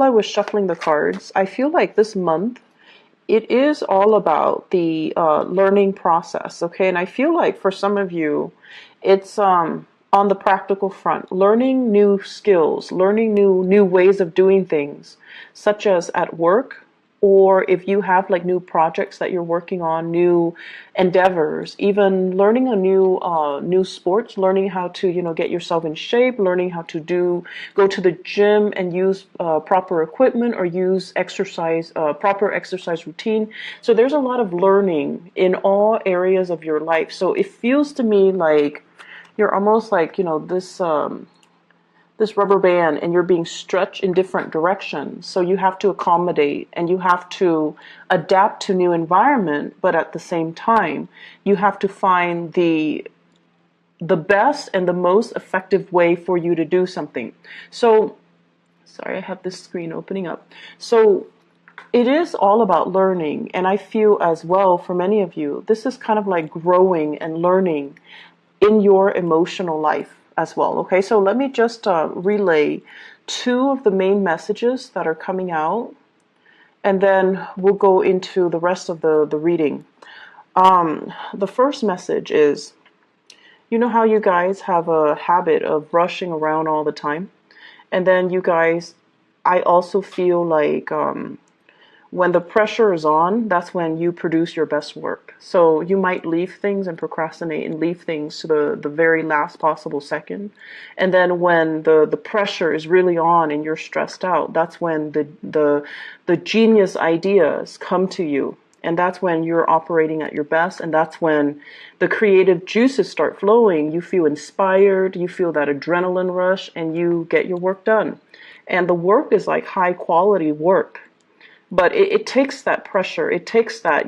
I was shuffling the cards, I feel like this month it is all about the learning process, okay? And I feel like for some of you, it's on the practical front, learning new skills, learning new ways of doing things, such as at work, or if you have like new projects that you're working on, new endeavors, even learning a new sports, learning how to get yourself in shape, learning how to go to the gym and use proper equipment or use exercise proper exercise routine. So there's a lot of learning in all areas of your life. So it feels to me like you're almost like this rubber band and you're being stretched in different directions. So you have to accommodate and you have to adapt to new environment, but at the same time, you have to find the best and the most effective way for you to do something. So, sorry, I have this screen opening up. So it is all about learning. And I feel as well for many of you, this is kind of like growing and learning in your emotional life as well. Okay, so let me just relay two of the main messages that are coming out, and then we'll go into the rest of the reading. The first message is, you know how you guys have a habit of rushing around all the time? And then you guys, I also feel like when the pressure is on, that's when you produce your best work. So you might leave things and procrastinate and leave things to the very last possible second. And then when the pressure is really on and you're stressed out, that's when the genius ideas come to you. And that's when you're operating at your best. And that's when the creative juices start flowing. You feel inspired, you feel that adrenaline rush, and you get your work done. And the work is like high quality work. But it takes that pressure. It takes that,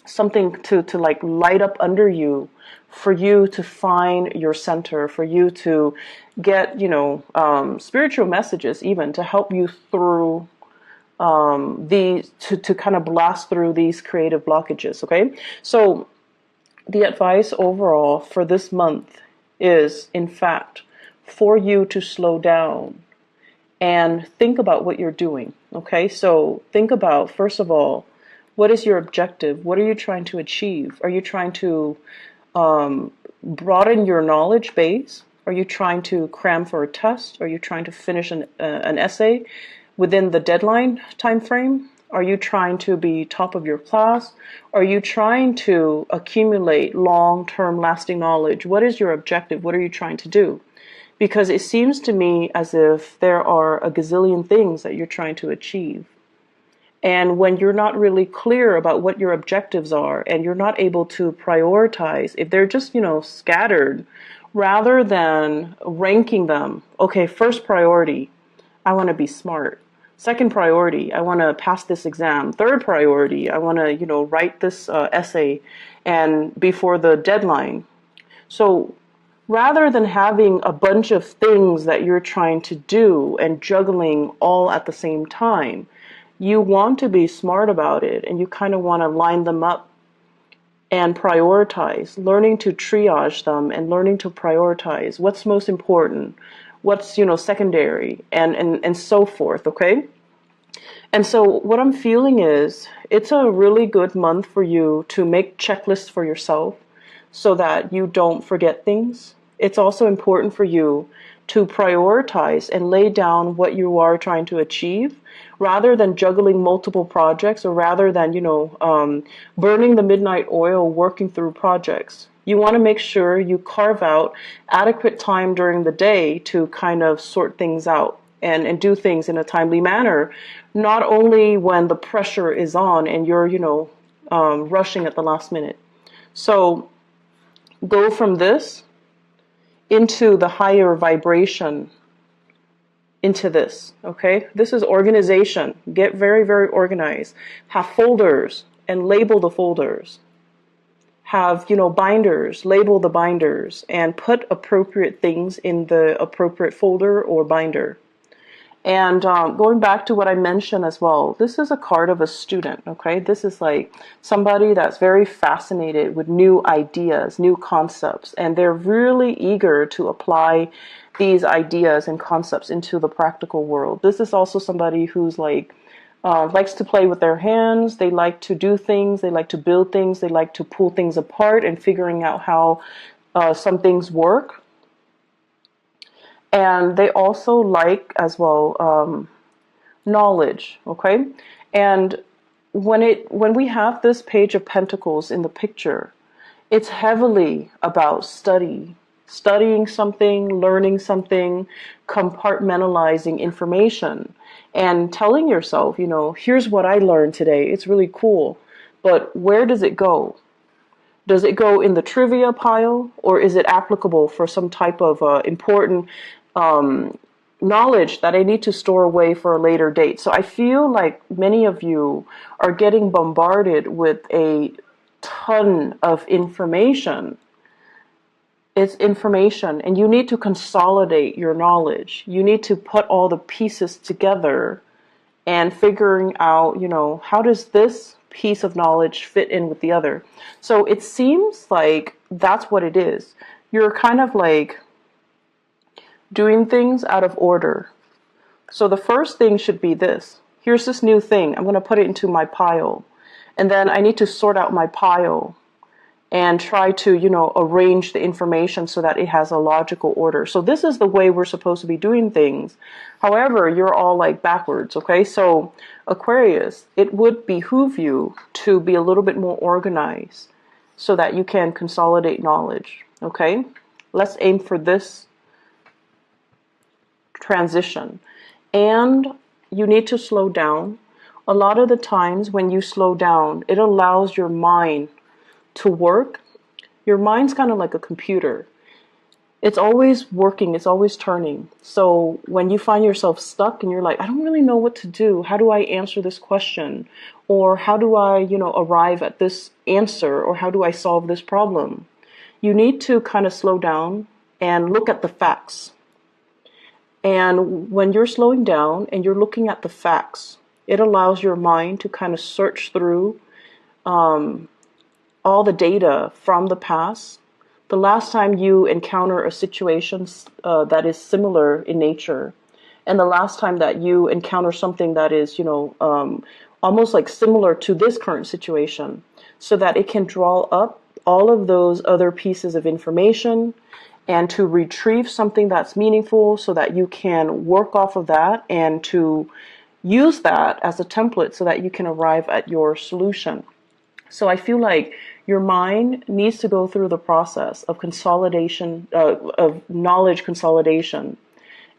something to like light up under you for you to find your center, for you to get, spiritual messages even to help you through to kind of blast through these creative blockages. Okay. So the advice overall for this month is, in fact, for you to slow down and think about what you're doing. Okay, so think about, first of all, what is your objective? What are you trying to achieve? Are you trying to broaden your knowledge base? Are you trying to cram for a test? Are you trying to finish an essay within the deadline time frame? Are you trying to be top of your class? Are you trying to accumulate long-term lasting knowledge? What is your objective? What are you trying to do? Because it seems to me as if there are a gazillion things that you're trying to achieve. And when you're not really clear about what your objectives are and you're not able to prioritize, if they're just, scattered, rather than ranking them, okay, first priority, I want to be smart. Second priority, I want to pass this exam. Third priority, I want to, write this essay and before the deadline. So rather than having a bunch of things that you're trying to do and juggling all at the same time, you want to be smart about it and you kind of want to line them up and prioritize, learning to triage them and learning to prioritize what's most important, what's, secondary, and so forth, okay? And so what I'm feeling is it's a really good month for you to make checklists for yourself so that you don't forget things. It's also important for you to prioritize and lay down what you are trying to achieve rather than juggling multiple projects or rather than, burning the midnight oil working through projects. You want to make sure you carve out adequate time during the day to kind of sort things out and do things in a timely manner, not only when the pressure is on and you're, rushing at the last minute. So go from this into the higher vibration into this, okay? This is organization. Get very, very organized. Have folders and label the folders. Have, binders, label the binders and put appropriate things in the appropriate folder or binder. And going back to what I mentioned as well, this is a card of a student, okay? This is like somebody that's very fascinated with new ideas, new concepts, and they're really eager to apply these ideas and concepts into the practical world. This is also somebody who's like, likes to play with their hands. They like to do things. They like to build things. They like to pull things apart and figuring out how some things work. And they also like as well knowledge. Okay, and when we have this Page of Pentacles in the picture, it's heavily about studying something, learning something, compartmentalizing information, and telling yourself, you know, here's what I learned today. It's really cool. But where does it go? Does it go in the trivia pile, or is it applicable for some type of important knowledge that I need to store away for a later date? So I feel like many of you are getting bombarded with a ton of information. It's information, and you need to consolidate your knowledge. You need to put all the pieces together and figuring out, you know, how does this piece of knowledge fit in with the other? So it seems like that's what it is. You're kind of like doing things out of order. So the first thing should be this. Here's this new thing. I'm going to put it into my pile. And then I need to sort out my pile and try to, you know, arrange the information so that it has a logical order. So this is the way we're supposed to be doing things. However, you're all like backwards, okay? So Aquarius, it would behoove you to be a little bit more organized so that you can consolidate knowledge, okay? Let's aim for this transition. And you need to slow down. A lot of the times when you slow down, it allows your mind to work. Your mind's kind of like a computer. It's always working, it's always turning. So when you find yourself stuck and you're like, I don't really know what to do. How do I answer this question? Or how do I, you know, arrive at this answer? Or how do I solve this problem? You need to kind of slow down and look at the facts. And when you're slowing down and you're looking at the facts, it allows your mind to kind of search through all the data from the past, the last time you encounter a situation that is similar in nature, and the last time that you encounter something that is, you know, almost like similar to this current situation, so that it can draw up all of those other pieces of information and to retrieve something that's meaningful so that you can work off of that and to use that as a template so that you can arrive at your solution. So I feel like your mind needs to go through the process of consolidation, of knowledge consolidation.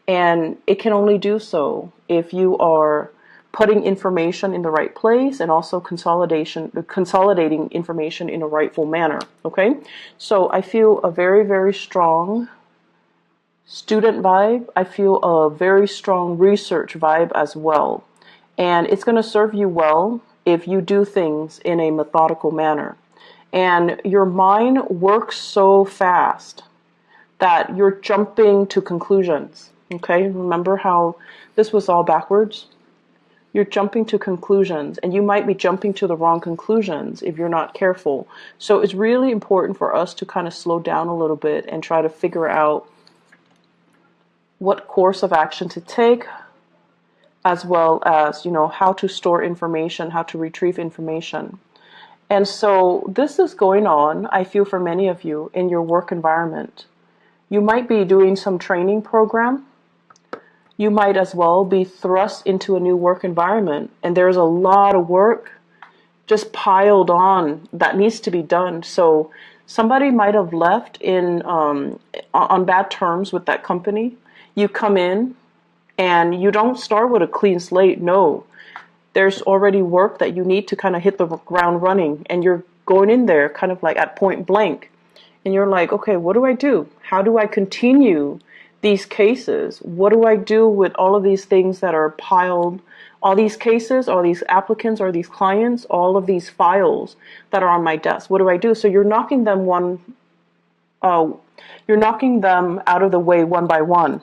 And it can only do so if you are putting information in the right place and also consolidating information in a rightful manner. Okay? So I feel a very, very strong student vibe. I feel a very strong research vibe as well. And it's going to serve you well if you do things in a methodical manner. And your mind works so fast that you're jumping to conclusions. Okay, remember how this was all backwards? You're jumping to conclusions, and you might be jumping to the wrong conclusions if you're not careful. So it's really important for us to kind of slow down a little bit and try to figure out what course of action to take, as well as, you know, how to store information, how to retrieve information. And so this is going on, I feel, for many of you in your work environment. You might be doing some training program. You might as well be thrust into a new work environment, and there's a lot of work just piled on that needs to be done. So somebody might have left in on bad terms with that company. You come in and you don't start with a clean slate. No, there's already work that you need to kind of hit the ground running, and you're going in there kind of like at point blank. And you're like, okay, what do I do? How do I continue these cases? What do I do with all of these things that are piled, all these cases, all these applicants, or these clients, all of these files that are on my desk? What do I do? So you're knocking them out of the way one by one.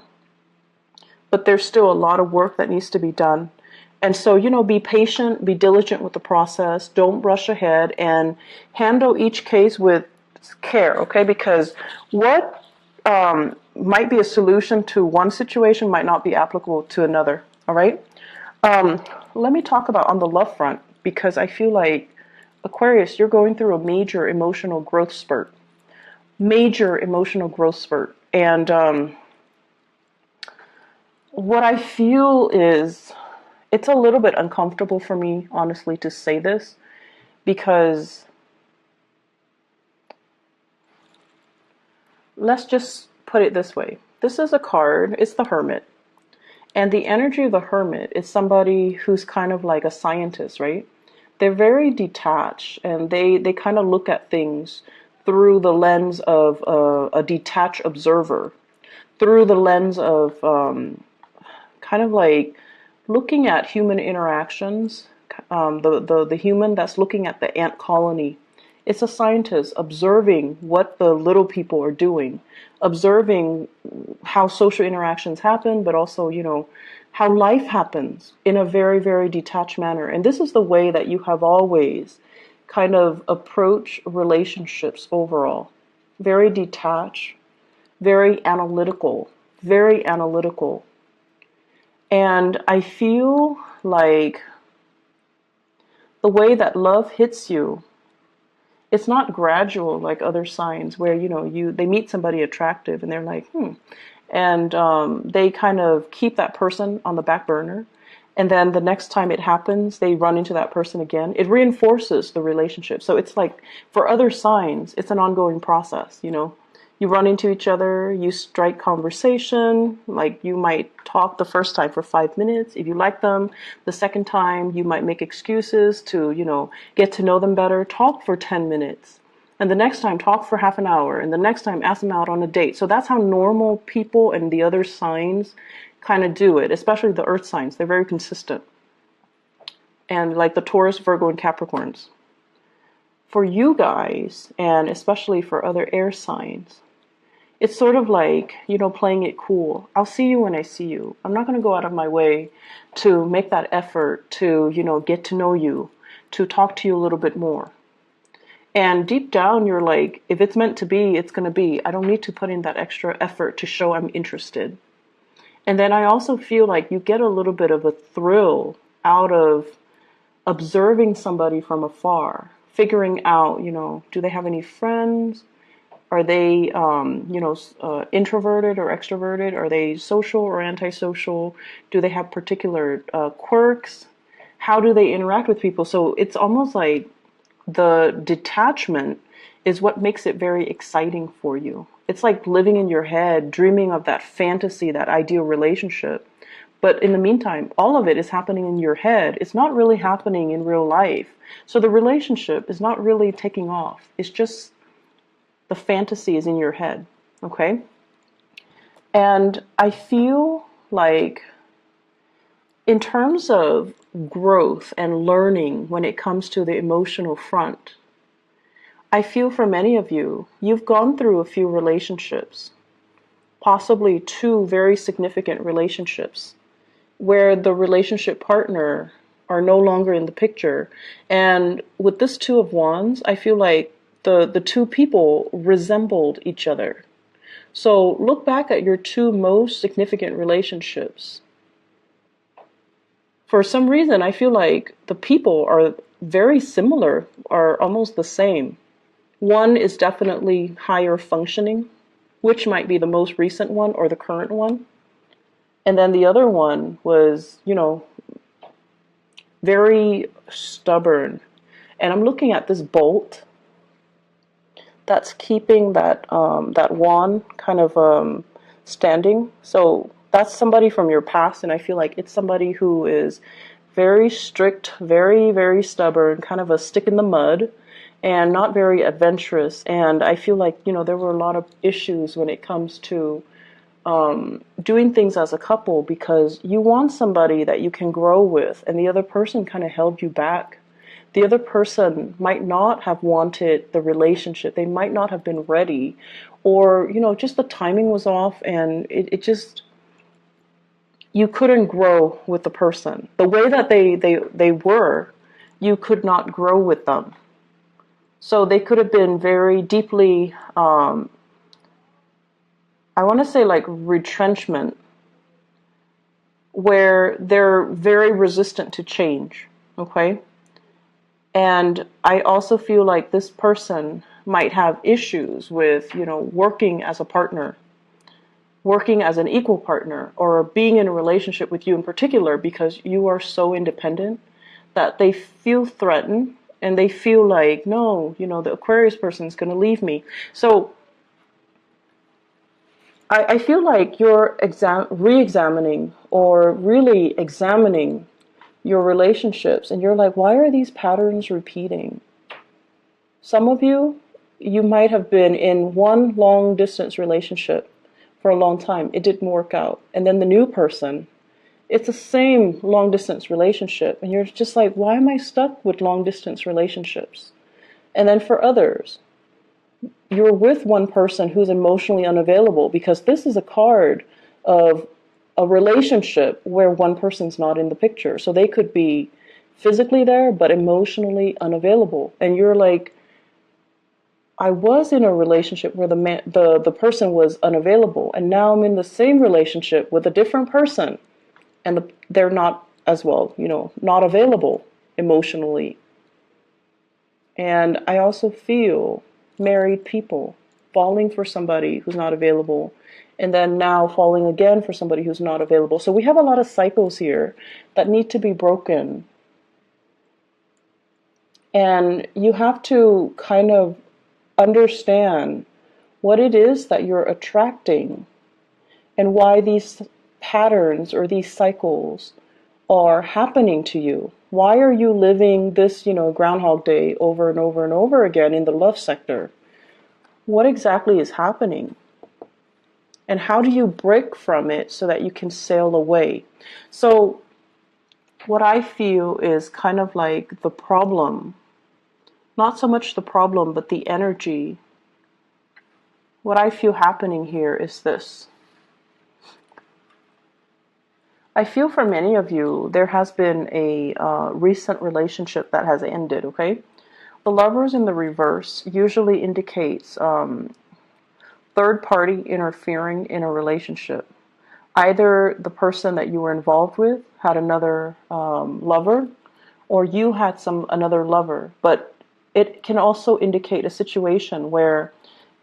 but there's still a lot of work that needs to be done. And so, be patient, be diligent with the process, don't rush ahead, and handle each case with care, okay? Because what might be a solution to one situation might not be applicable to another, all right? Let me talk about on the love front, because I feel like, Aquarius, you're going through a major emotional growth spurt. Major emotional growth spurt. And what I feel is, it's a little bit uncomfortable for me, honestly, to say this, because let's just put it this way. This is a card, it's the Hermit. And the energy of the Hermit is somebody who's kind of like a scientist, right? They're very detached, and they kind of look at things through the lens of a detached observer, through the lens of kind of like looking at human interactions, the human that's looking at the ant colony. It's a scientist observing what the little people are doing, observing how social interactions happen, but also, how life happens in a very, very detached manner. And this is the way that you have always kind of approached relationships overall. Very detached, very analytical, very analytical. And I feel like the way that love hits you, it's not gradual like other signs where, they meet somebody attractive and they're like, and they kind of keep that person on the back burner. And then the next time it happens, they run into that person again. It reinforces the relationship. So it's like, for other signs, it's an ongoing process, You run into each other, you strike conversation, like you might talk the first time for 5 minutes. If you like them, the second time you might make excuses to, get to know them better, talk for 10 minutes. And the next time, talk for half an hour. And the next time, ask them out on a date. So that's how normal people and the other signs kind of do it, especially the earth signs. They're very consistent. And like the Taurus, Virgo, and Capricorns. For you guys, and especially for other air signs, it's sort of like, playing it cool. I'll see you when I see you. I'm not going to go out of my way to make that effort to, get to know you, to talk to you a little bit more. And deep down, you're like, if it's meant to be, it's going to be. I don't need to put in that extra effort to show I'm interested. And then I also feel like you get a little bit of a thrill out of observing somebody from afar, figuring out, do they have any friends? Are they, introverted or extroverted? Are they social or antisocial? Do they have particular quirks? How do they interact with people? So it's almost like the detachment is what makes it very exciting for you. It's like living in your head, dreaming of that fantasy, that ideal relationship. But in the meantime, all of it is happening in your head. It's not really happening in real life. So the relationship is not really taking off. It's just the fantasy is in your head, okay? And I feel like in terms of growth and learning when it comes to the emotional front, I feel for many of you, you've gone through a few relationships, possibly 2 very significant relationships, where the relationship partner are no longer in the picture. And with this 2 of Wands, I feel like the 2 people resembled each other. So look back at your 2 most significant relationships. For some reason, I feel like the people are very similar, are almost the same. One is definitely higher functioning, which might be the most recent one or the current one. And then the other one was, very stubborn. And I'm looking at this bolt that's keeping that wand kind of standing. So that's somebody from your past, and I feel like it's somebody who is very strict, very, very stubborn, kind of a stick in the mud, and not very adventurous. And I feel like, there were a lot of issues when it comes to doing things as a couple, because you want somebody that you can grow with, and the other person kind of held you back. The other person might not have wanted the relationship. They might not have been ready, or, just the timing was off, and it just, you couldn't grow with the person. The way that they were, you could not grow with them. So they could have been very deeply, I want to say like retrenchment, where they're very resistant to change, okay? And I also feel like this person might have issues with, working as a partner, working as an equal partner, or being in a relationship with you in particular because you are so independent that they feel threatened and they feel like, no, the Aquarius person is going to leave me. So I feel like you're re-examining or really examining your relationships, and you're like, why are these patterns repeating? Some of you might have been in one long distance relationship for a long time. It didn't work out. And then the new person, it's the same long distance relationship. And you're just like, why am I stuck with long distance relationships? And then for others, you're with one person who's emotionally unavailable, because this is a card of a relationship where one person's not in the picture. So they could be physically there, but emotionally unavailable. And you're like, I was in a relationship where the person was unavailable, and now I'm in the same relationship with a different person, and they're not as well, not available emotionally. And I also feel married people falling for somebody who's not available, and then now falling again for somebody who's not available. So we have a lot of cycles here that need to be broken. And you have to kind of understand what it is that you're attracting and why these patterns or these cycles are happening to you. Why are you living this, Groundhog Day over and over and over again in the love sector? What exactly is happening? And how do you break from it so that you can sail away? So what I feel is kind of like the problem, not so much the problem, but the energy. What I feel happening here is this. I feel for many of you, there has been a recent relationship that has ended, okay? The Lovers in the reverse usually indicates third party interfering in a relationship. Either the person that you were involved with had another lover, or you had another lover. But it can also indicate a situation where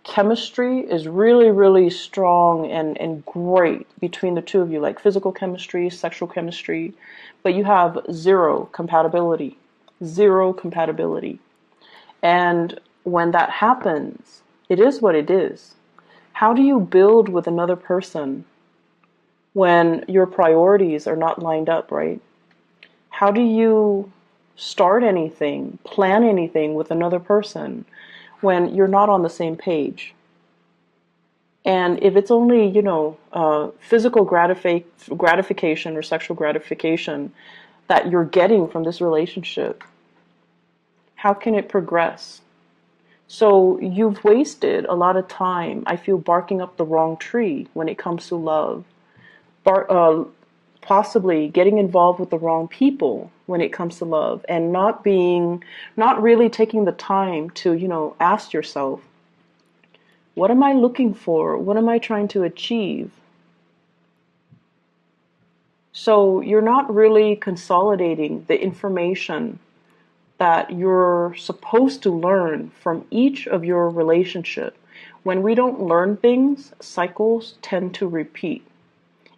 chemistry is really, really strong and great between the two of you, like physical chemistry, sexual chemistry, but you have zero compatibility. Zero compatibility. And when that happens, it is what it is. How do you build with another person when your priorities are not lined up, right? How do you start anything, plan anything with another person when you're not on the same page? And if it's only, physical gratification or sexual gratification that you're getting from this relationship, how can it progress? So you've wasted a lot of time, I feel, barking up the wrong tree when it comes to love. Possibly getting involved with the wrong people when it comes to love, and not really taking the time to, ask yourself, what am I looking for? What am I trying to achieve? So you're not really consolidating the information that you're supposed to learn from each of your relationship. When we don't learn things, cycles tend to repeat.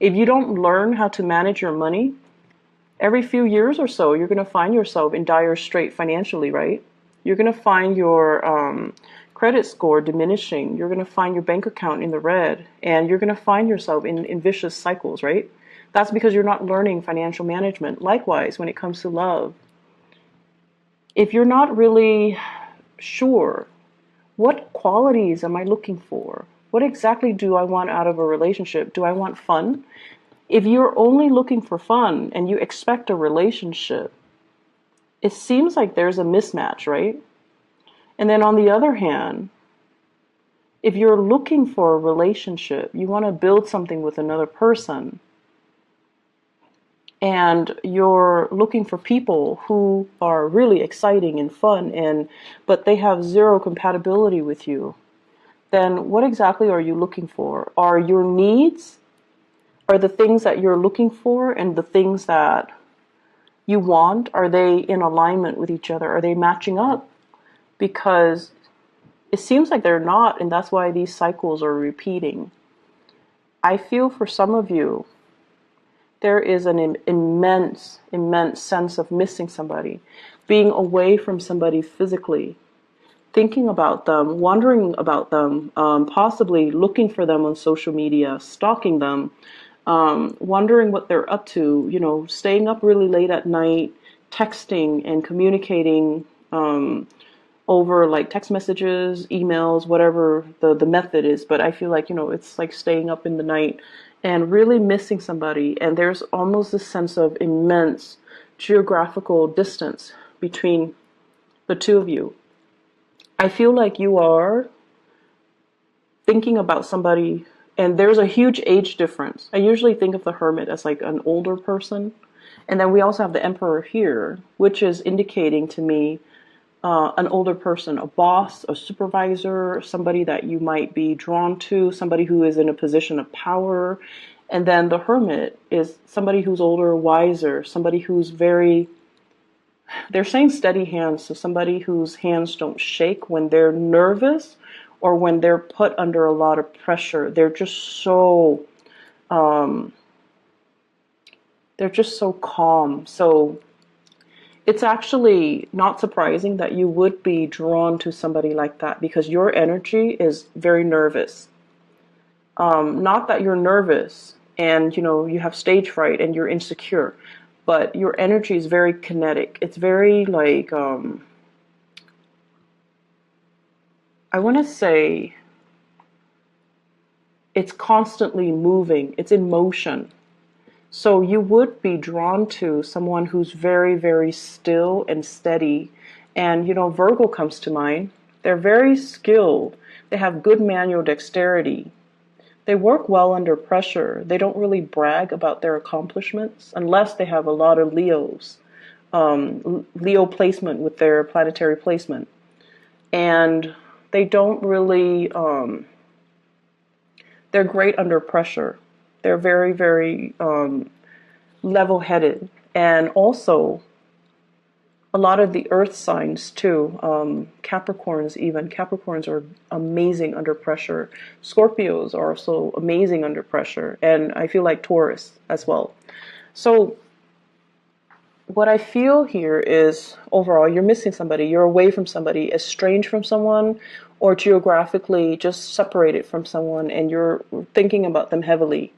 If you don't learn how to manage your money, every few years or so, you're going to find yourself in dire strait financially, right? You're going to find your credit score diminishing. You're going to find your bank account in the red, and you're going to find yourself in vicious cycles, right? That's because you're not learning financial management. Likewise, when it comes to love, if you're not really sure, what qualities am I looking for? What exactly do I want out of a relationship? Do I want fun? If you're only looking for fun and you expect a relationship, it seems like there's a mismatch, right? And then on the other hand, if you're looking for a relationship, you want to build something with another person, and you're looking for people who are really exciting and fun, but they have zero compatibility with you, then what exactly are you looking for? Are your needs, are the things that you're looking for and the things that you want, are they in alignment with each other? Are they matching up? Because it seems like they're not, and that's why these cycles are repeating. I feel for some of you, there is an immense, immense sense of missing somebody, being away from somebody physically, thinking about them, wondering about them, possibly looking for them on social media, stalking them, wondering what they're up to, staying up really late at night, texting and communicating over like text messages, emails, whatever the method is. But I feel like, it's like staying up in the night and really missing somebody. And there's almost a sense of immense geographical distance between the two of you. I feel like you are thinking about somebody, and there's a huge age difference. I usually think of the Hermit as like an older person. And then we also have the Emperor here, which is indicating to me an older person, a boss, a supervisor, somebody that you might be drawn to, somebody who is in a position of power. And then the Hermit is somebody who's older, wiser, somebody who's they're saying steady hands, so somebody whose hands don't shake when they're nervous or when they're put under a lot of pressure. They're just so calm. So it's actually not surprising that you would be drawn to somebody like that, because your energy is very nervous. Not that you're nervous and, you have stage fright and you're insecure, but your energy is very kinetic. It's very like, I want to say it's constantly moving. It's in motion. So you would be drawn to someone who's very, very still and steady. And, Virgo comes to mind. They're very skilled. They have good manual dexterity. They work well under pressure. They don't really brag about their accomplishments unless they have a lot of Leos, Leo placement with their planetary placement. And they don't really, they're great under pressure. They're very, very level-headed. And also, a lot of the earth signs too, Capricorns even. Capricorns are amazing under pressure. Scorpios are also amazing under pressure. And I feel like Taurus as well. So what I feel here is, overall, you're missing somebody. You're away from somebody, estranged from someone, or geographically just separated from someone, and you're thinking about them heavily.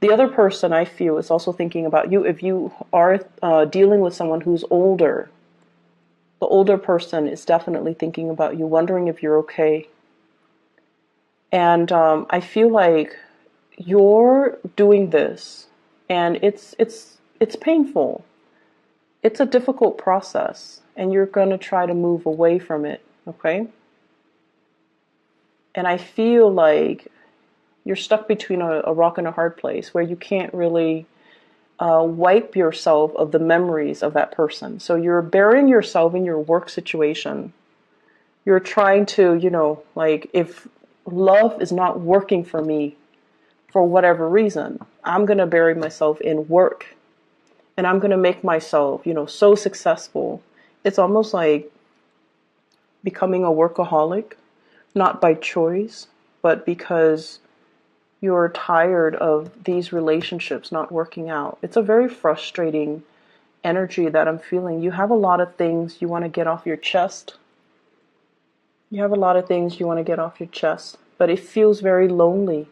The other person, I feel, is also thinking about you. If you are dealing with someone who's older, the older person is definitely thinking about you, wondering if you're okay. And I feel like you're doing this, and it's painful. It's a difficult process, and you're going to try to move away from it, okay? And I feel like you're stuck between a rock and a hard place where you can't really wipe yourself of the memories of that person. So you're burying yourself in your work situation. You're trying to, like, if love is not working for me for whatever reason, I'm going to bury myself in work. And I'm going to make myself, so successful. It's almost like becoming a workaholic, not by choice, but because you're tired of these relationships not working out. It's a very frustrating energy that I'm feeling. You have a lot of things you want to get off your chest. You have a lot of things you want to get off your chest, but it feels very lonely.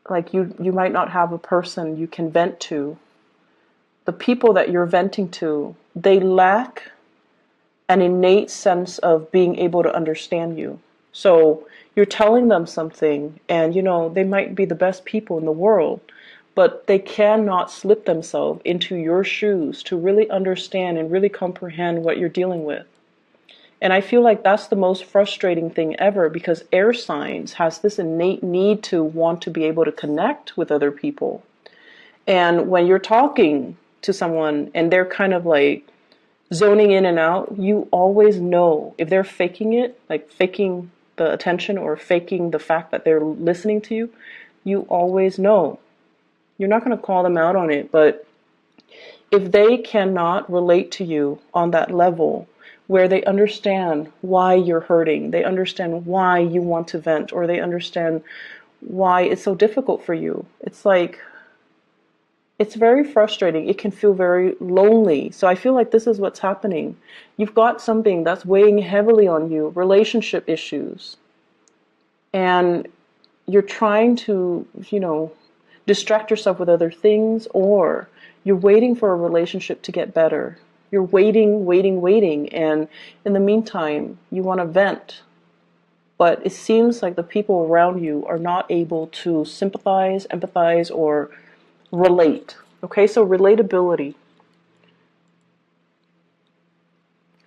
Like you might not have a person you can vent to. The people that you're venting to, they lack an innate sense of being able to understand you. So you're telling them something, and they might be the best people in the world, but they cannot slip themselves into your shoes to really understand and really comprehend what you're dealing with. And I feel like that's the most frustrating thing ever, because air signs has this innate need to want to be able to connect with other people. And when you're talking to someone and they're kind of like zoning in and out, you always know if they're faking it, like faking the attention or faking the fact that they're listening to you, you always know. You're not going to call them out on it, but if they cannot relate to you on that level where they understand why you're hurting, they understand why you want to vent, or they understand why it's so difficult for you, it's like, it's very frustrating. It can feel very lonely. So I feel like this is what's happening. You've got something that's weighing heavily on you, relationship issues. And you're trying to, distract yourself with other things, or you're waiting for a relationship to get better. You're waiting, waiting, waiting. And in the meantime, you want to vent. But it seems like the people around you are not able to sympathize, empathize, or relate. Okay, so relatability.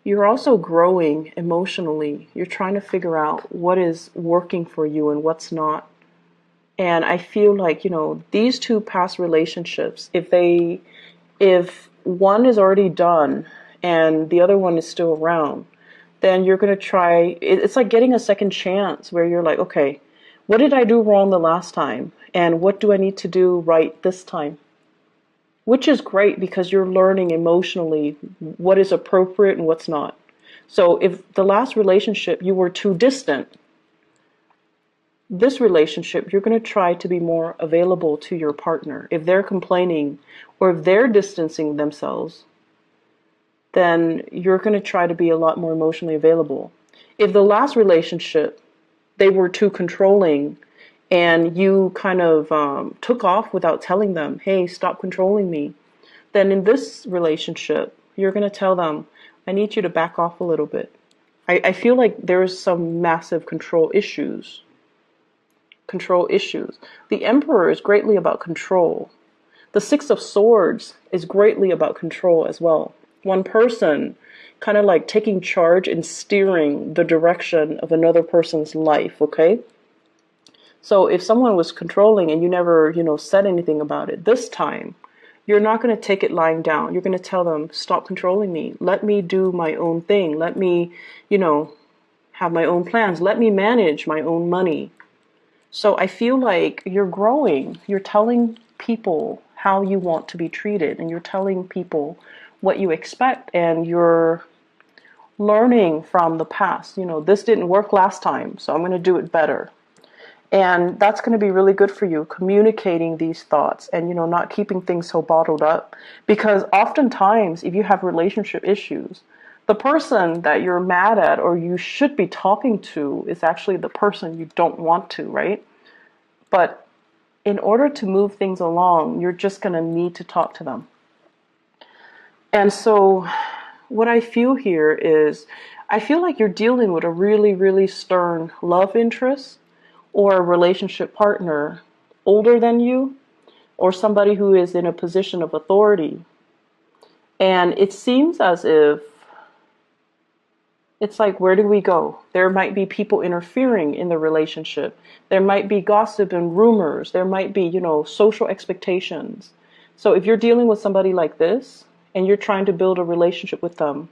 You're also growing emotionally. You're trying to figure out what is working for you and what's not. And I feel like, these two past relationships, if one is already done and the other one is still around, then you're going to try, it's like getting a second chance where you're like, okay, what did I do wrong the last time? And what do I need to do right this time? Which is great because you're learning emotionally what is appropriate and what's not. So if the last relationship you were too distant, this relationship you're going to try to be more available to your partner. If they're complaining or if they're distancing themselves, then you're going to try to be a lot more emotionally available. If the last relationship, they were too controlling and you kind of took off without telling them, hey, stop controlling me, then in this relationship, you're going to tell them, I need you to back off a little bit. I feel like there's some massive control issues. Control issues. The Emperor is greatly about control. The Six of Swords is greatly about control as well. One person kind of like taking charge and steering the direction of another person's life, okay? So if someone was controlling and you never, said anything about it, this time, you're not going to take it lying down. You're going to tell them, stop controlling me. Let me do my own thing. Let me, have my own plans. Let me manage my own money. So I feel like you're growing. You're telling people how you want to be treated, and you're telling people what you expect, and you're learning from the past. This didn't work last time, so I'm going to do it better. And that's going to be really good for you, communicating these thoughts and, not keeping things so bottled up. Because oftentimes, if you have relationship issues, the person that you're mad at or you should be talking to is actually the person you don't want to, right? But in order to move things along, you're just going to need to talk to them. And so what I feel here is, I feel like you're dealing with a really, really stern love interest or a relationship partner older than you, or somebody who is in a position of authority. And it seems as if it's like, where do we go? There might be people interfering in the relationship. There might be gossip and rumors. There might be, social expectations. So if you're dealing with somebody like this and you're trying to build a relationship with them,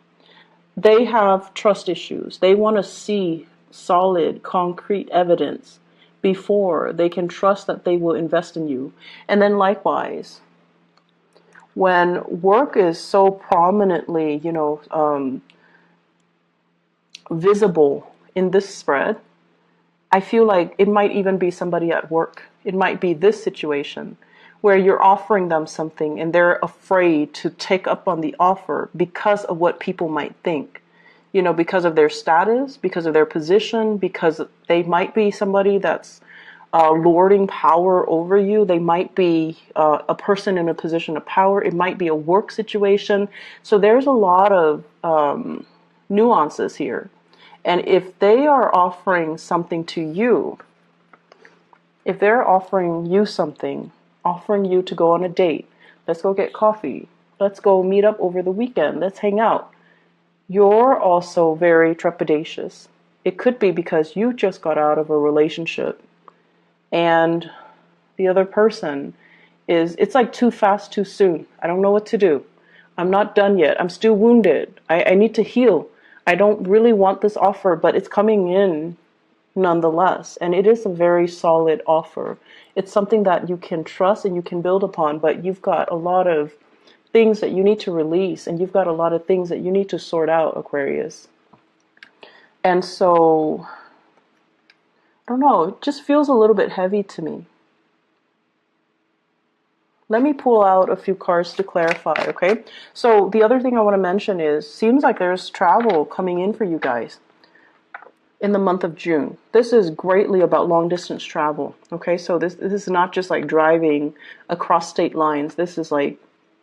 they have trust issues. They want to see solid, concrete evidence before they can trust that they will invest in you. And then likewise, when work is so prominently, visible in this spread, I feel like it might even be somebody at work. It might be this situation where you're offering them something and they're afraid to take up on the offer because of what people might think. Because of their status, because of their position, because they might be somebody that's lording power over you. They might be a person in a position of power. It might be a work situation. So there's a lot of nuances here. And if they are offering something to you, if they're offering you something, offering you to go on a date, let's go get coffee, let's go meet up over the weekend, let's hang out, you're also very trepidatious. It could be because you just got out of a relationship and the other person is it's like too fast, too soon. I don't know what to do. I'm not done yet. I'm still wounded. I need to heal. I don't really want this offer, but it's coming in nonetheless. And it is a very solid offer. It's something that you can trust and you can build upon, but you've got a lot of things that you need to release, and you've got a lot of things that you need to sort out, Aquarius. And so, I don't know, it just feels a little bit heavy to me. Let me pull out a few cards to clarify, okay? So the other thing I want to mention is, seems like there's travel coming in for you guys in the month of June. This is greatly about long distance travel, okay? So this is not just like driving across state lines. This is like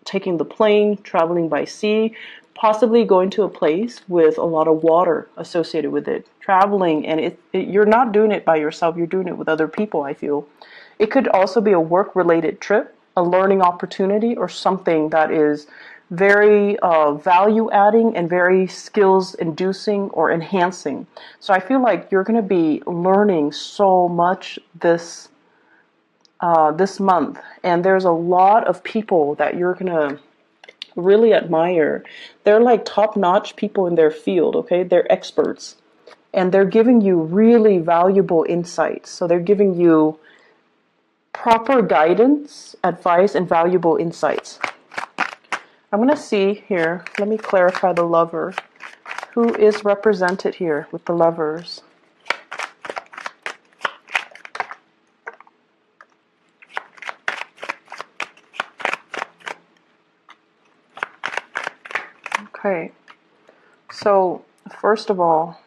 taking the plane, traveling by sea, possibly going to a place with a lot of water associated with it. Traveling, and you're not doing it by yourself, you're doing it with other people, I feel. It could also be a work-related trip, a learning opportunity, or something that is very value-adding and very skills-inducing or enhancing. So I feel like you're going to be learning so much this month, and there's a lot of people that you're going to really admire. They're like top-notch people in their field, okay? They're experts, and they're giving you really valuable insights. So they're giving you proper guidance, advice, and valuable insights. I'm going to see here, let me clarify the Lover. Who is represented here with the Lovers? Okay, so first of all,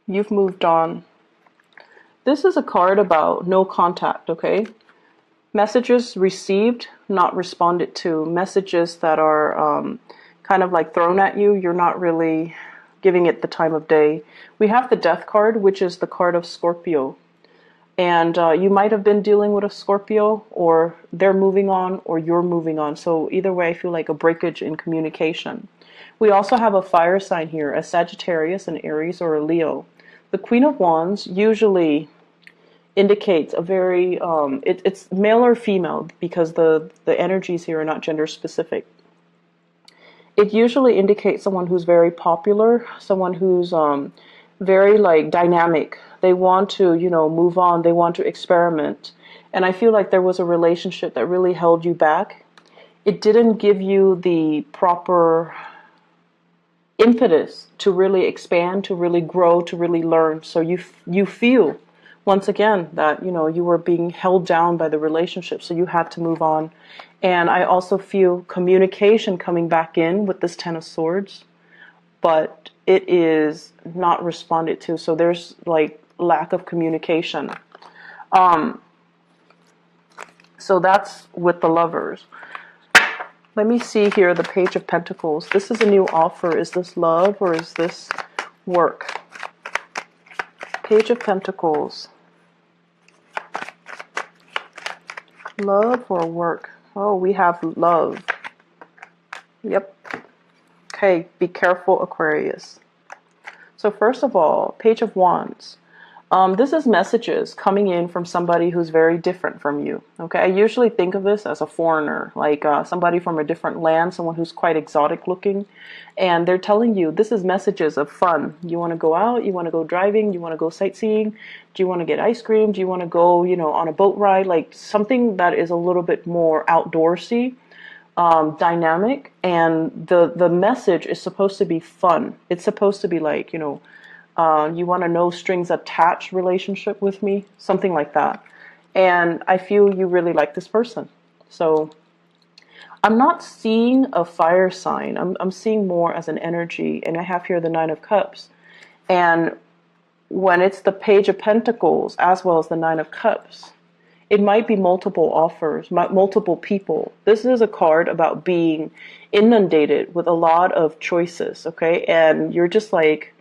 you've moved on. This is a card about no contact, okay? Messages received, not responded to. Messages that are kind of like thrown at you. You're not really giving it the time of day. We have the Death card, which is the card of Scorpio. And you might have been dealing with a Scorpio, or they're moving on, or you're moving on. So either way, I feel like a breakage in communication. We also have a fire sign here, a Sagittarius, an Aries, or a Leo. The Queen of Wands usually indicates a very, it's male or female, because the energies here are not gender specific. It usually indicates someone who's very popular, someone who's very like dynamic. They want to, move on. They want to experiment. And I feel like there was a relationship that really held you back. It didn't give you the proper impetus to really expand, to really grow, to really learn. So you feel, once again, that, you were being held down by the relationship. So you had to move on. And I also feel communication coming back in with this Ten of Swords, but it is not responded to. So there's like lack of communication. So that's with the Lovers. Let me see here, the Page of Pentacles. This is a new offer. Is this love or is this work? Page of Pentacles. Love or work? Oh, we have love. Yep. Okay, be careful, Aquarius. So first of all, Page of Wands. This is messages coming in from somebody who's very different from you. Okay, I usually think of this as a foreigner, like somebody from a different land, someone who's quite exotic looking, and they're telling you this is messages of fun. You want to go out, you want to go driving, you want to go sightseeing, do you want to get ice cream, do you want to go, on a boat ride, like something that is a little bit more outdoorsy, dynamic, and the message is supposed to be fun. It's supposed to be like, you want a no strings attached relationship with me, something like that. And I feel you really like this person. So I'm not seeing a fire sign. I'm seeing more as an energy. And I have here the Nine of Cups. And when it's the Page of Pentacles as well as the Nine of Cups, it might be multiple offers, multiple people. This is a card about being inundated with a lot of choices, okay? And you're just like,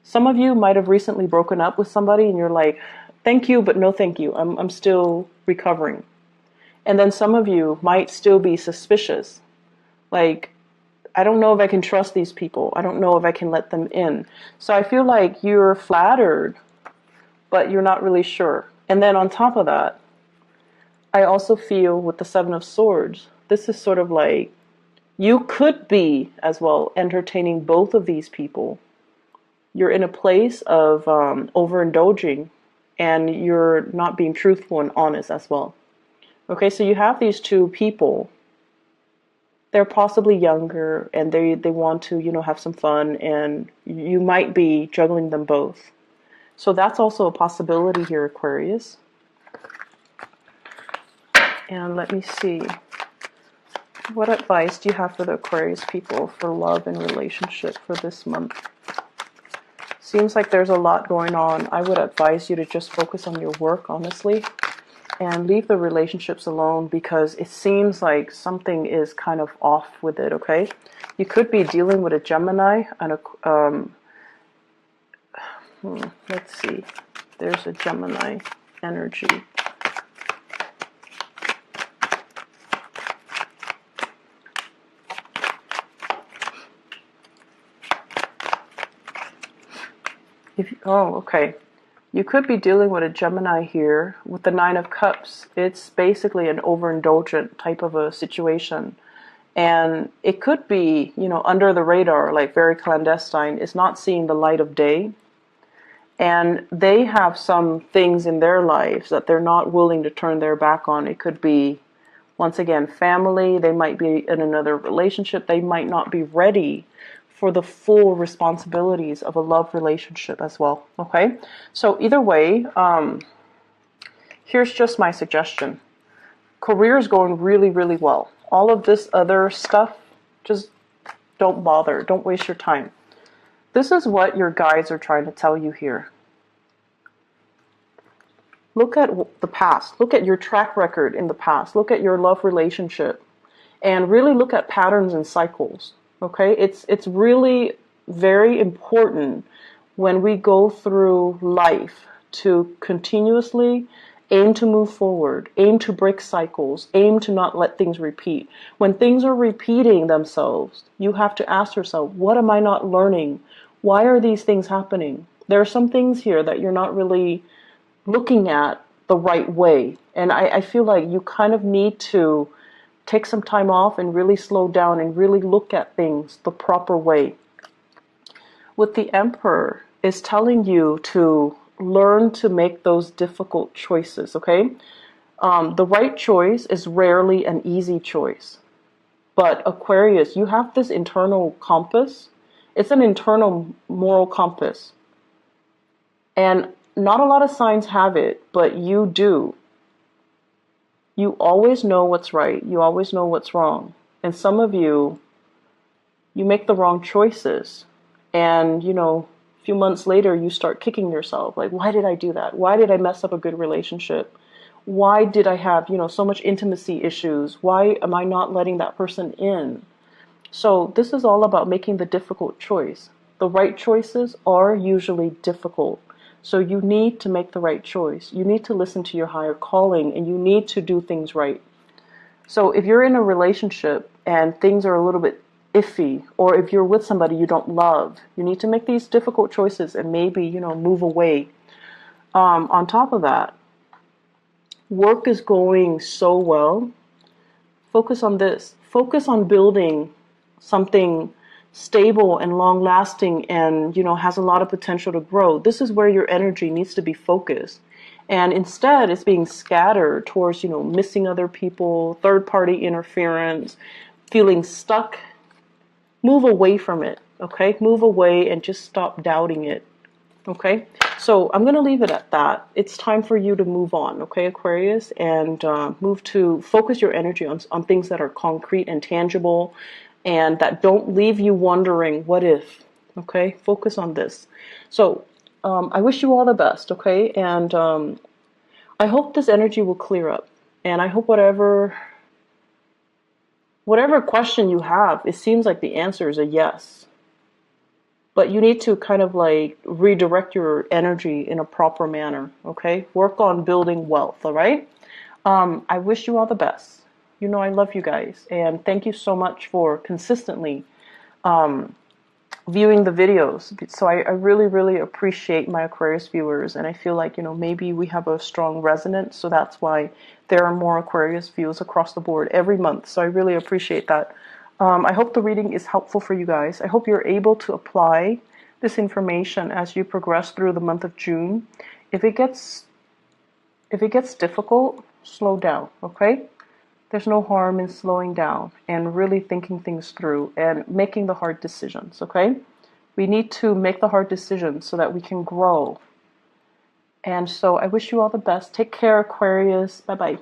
some of you might have recently broken up with somebody and you're like, thank you, but no thank you. I'm still recovering. And then some of you might still be suspicious. Like, I don't know if I can trust these people. I don't know if I can let them in. So I feel like you're flattered, but you're not really sure. And then on top of that, I also feel with the Seven of Swords, this is sort of like you could be as well entertaining both of these people. You're in a place of overindulging, and you're not being truthful and honest as well. Okay, so you have these two people. They're possibly younger, and they want to, have some fun, and you might be juggling them both. So that's also a possibility here, Aquarius. And let me see. What advice do you have for the Aquarius people for love and relationship for this month? Seems like there's a lot going on. I would advise you to just focus on your work, honestly, and leave the relationships alone, because it seems like something is kind of off with it, okay? You could be dealing with a Gemini and let's see. There's a Gemini energy. Okay. You could be dealing with a Gemini here with the Nine of Cups. It's basically an overindulgent type of a situation. And it could be, under the radar, like very clandestine. It's not seeing the light of day. And they have some things in their lives that they're not willing to turn their back on. It could be, once again, family. They might be in another relationship. They might not be ready for the full responsibilities of a love relationship as well. Okay, so either way, here's just my suggestion. Career is going really, really well. All of this other stuff, just don't bother. Don't waste your time. This is what your guides are trying to tell you here. Look at the past. Look at your track record in the past. Look at your love relationship. And really look at patterns and cycles. Okay, it's really very important when we go through life to continuously aim to move forward, aim to break cycles, aim to not let things repeat. When things are repeating themselves, you have to ask yourself, what am I not learning? Why are these things happening? There are some things here that you're not really looking at the right way. And I feel like you kind of need to take some time off and really slow down and really look at things the proper way. With the Emperor, is telling you to learn to make those difficult choices, okay? The right choice is rarely an easy choice. But Aquarius, you have this internal compass. It's an internal moral compass. And not a lot of signs have it, but you do. You always know what's right. You always know what's wrong. And some of you make the wrong choices. And, a few months later, you start kicking yourself. Like, why did I do that? Why did I mess up a good relationship? Why did I have, so much intimacy issues? Why am I not letting that person in? So this is all about making the difficult choice. The right choices are usually difficult. So you need to make the right choice. You need to listen to your higher calling, and you need to do things right. So if you're in a relationship and things are a little bit iffy, or if you're with somebody you don't love, you need to make these difficult choices and maybe, move away. On top of that, work is going so well. Focus on this. Focus on building something stable and long-lasting and, has a lot of potential to grow. This is where your energy needs to be focused. And instead, it's being scattered towards, missing other people, third-party interference, feeling stuck. Move away from it, okay? Move away and just stop doubting it, okay? So I'm going to leave it at that. It's time for you to move on, okay, Aquarius? And move to focus your energy on things that are concrete and tangible, and that don't leave you wondering, what if, okay? Focus on this. So I wish you all the best, okay? And I hope this energy will clear up. And I hope whatever question you have, it seems like the answer is a yes. But you need to kind of like redirect your energy in a proper manner, okay? Work on building wealth, all right? I wish you all the best. I love you guys, and thank you so much for consistently viewing the videos. So I really, really appreciate my Aquarius viewers, and I feel like, maybe we have a strong resonance, so that's why there are more Aquarius views across the board every month. So I really appreciate that. I hope the reading is helpful for you guys. I hope you're able to apply this information as you progress through the month of June. If it gets difficult, slow down, okay? There's no harm in slowing down and really thinking things through and making the hard decisions, okay? We need to make the hard decisions so that we can grow. And so I wish you all the best. Take care, Aquarius. Bye-bye.